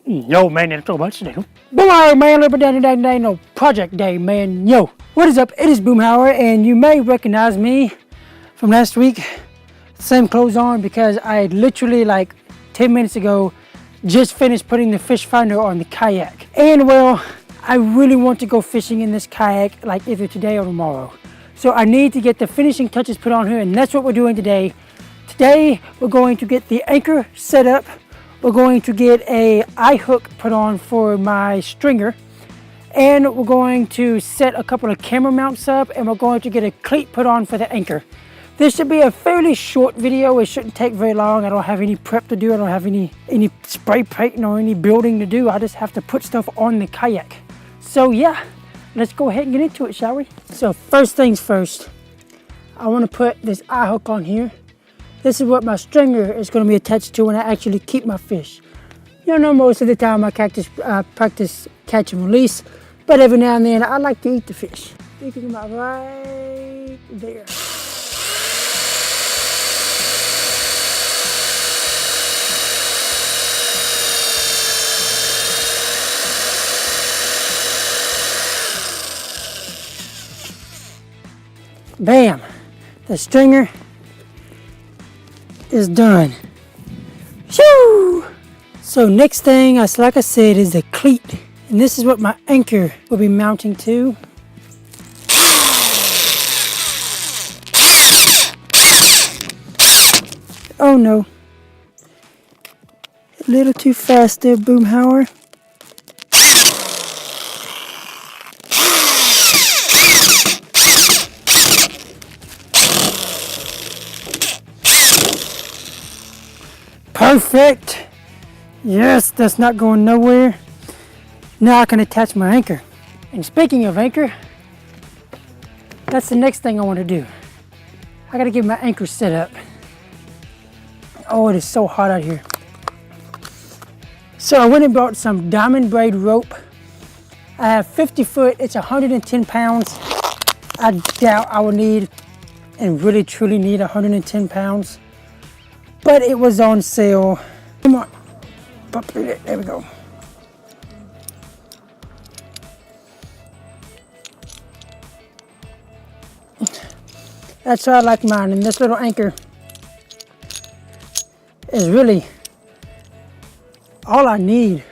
Yo, man, it's so much today. Boomhauer, man, little day, no project day, man. Yo, what is up? It is Boomhauer, and you may recognize me from last week. Same clothes on because I literally, like 10 minutes ago, just finished putting the fish finder on the kayak. And well, I really want to go fishing in this kayak, like either today or tomorrow. So I need to get the finishing touches put on here, and that's what we're doing today. Today, we're going to get the anchor set up. We're going to get a eye hook put on for my stringer, and we're going to set a couple of camera mounts up, and we're going to get a cleat put on for the anchor. This should be a fairly short video. It shouldn't take very long. I don't have any prep to do. I don't have any spray painting or any building to do. I just have to put stuff on the kayak. So yeah, let's go ahead and get into it, shall we? So first things first, I want to put this eye hook on here. This is what my stringer is going to be attached to when I actually keep my fish. You know, most of the time I practice catch and release, but every now and then I like to eat the fish. You can come out right there. Bam! The stringer is done. Shoo! So next thing, like I said, is the cleat. And this is what my anchor will be mounting to. Oh no. A little too fast there, Boomhauer. Perfect. Yes, that's not going nowhere. Now I can attach my anchor. And speaking of anchor, that's the next thing I want to do. I got to get my anchor set up. Oh, it is so hot out here. So I went and bought some diamond braid rope. I have 50 foot. It's 110 pounds. I doubt I will need and really truly need 110 pounds. But it was on sale. Come on, pop through there. There we go. That's how I like mine. And this little anchor is really all I need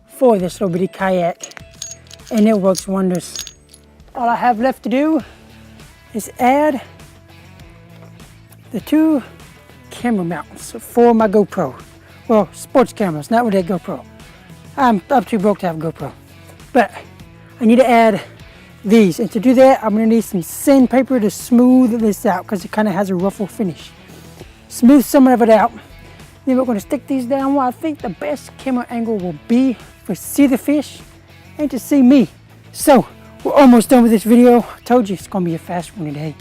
for this little bitty kayak, and it works wonders. All I have left to do is add the two camera mounts for my GoPro. Well, sports cameras, not with that GoPro. I'm too broke to have a GoPro. But I need to add these. And to do that, I'm going to need some sandpaper to smooth this out because it kind of has a ruffle finish. Smooth some of it out. Then we're going to stick these down where I think the best camera angle will be for see the fish and to see me. So, we're almost done with this video. I told you it's going to be a fast one today.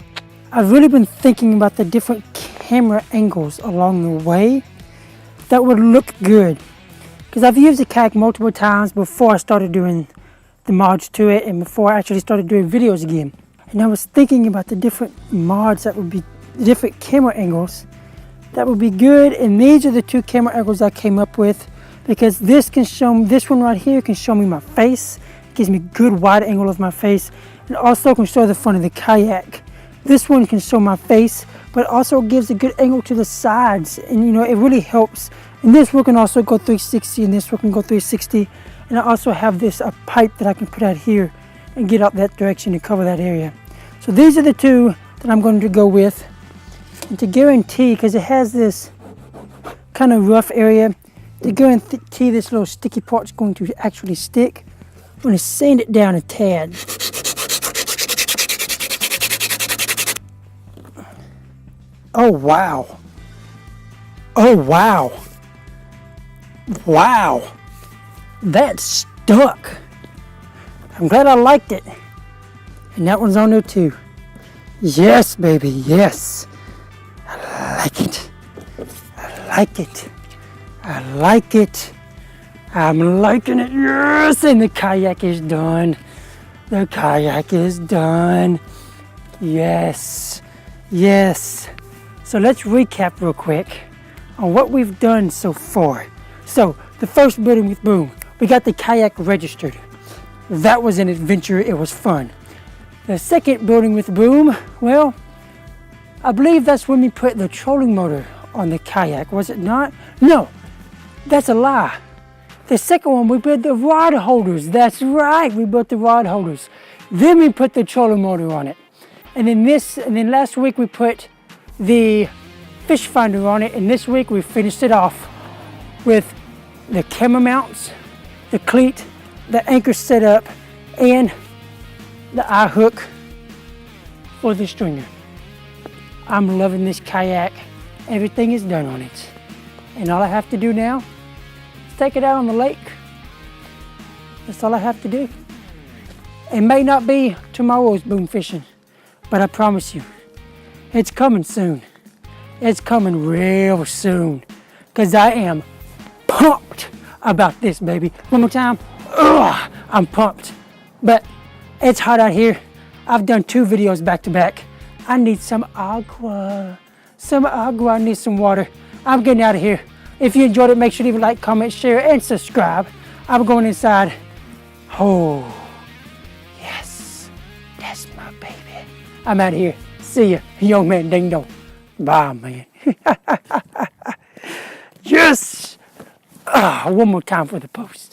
I've really been thinking about the different camera angles along the way that would look good, because I've used the kayak multiple times before I started doing the mods to it and before I actually started doing videos again. And I was thinking about the different mods that would be different camera angles that would be good, and these are the two camera angles I came up with, because this one right here can show me my face. It gives me good wide angle of my face, and also can show the front of the kayak. This one can show my face, but also gives a good angle to the sides, and you know, it really helps. And this one can also go 360, and this one can go 360. And I also have this a pipe that I can put out here and get out that direction to cover that area. So these are the two that I'm going to go with. And to guarantee, because it has this kind of rough area, to guarantee this little sticky part's going to actually stick, I'm going to sand it down a tad. Oh wow. Oh wow. Wow. That stuck. I'm glad I liked it. And that one's on there too. Yes, baby, yes. I like it. I like it. I like it. I'm liking it. Yes, and the kayak is done. The kayak is done. Yes. Yes. So let's recap real quick on what we've done so far. So The first building with boom, we got the kayak registered. That was an adventure, it was fun. The second building with boom, well, I believe that's when we put the trolling motor on the kayak, was it not? No, that's a lie. The second one, we put the rod holders. That's right, we put the rod holders. Then we put the trolling motor on it. And then last week we put the fish finder on it, and this week we finished it off with the camera mounts, the cleat, the anchor setup, and the eye hook for the stringer. I'm loving this kayak. Everything is done on it. And all I have to do now is take it out on the lake. That's all I have to do. It may not be tomorrow's boom fishing, but I promise you, it's coming soon. It's coming real soon, because I am pumped about this, baby. One more time. Ugh, I'm pumped. But it's hot out here. I've done 2 videos back to back. I need some agua. Some agua, I need some water. I'm getting out of here. If you enjoyed it, make sure to leave a like, comment, share, and subscribe. I'm going inside. Oh, yes, that's my baby. I'm out of here. See ya, young man ding dong. Bye, man. Yes! One more time for the post.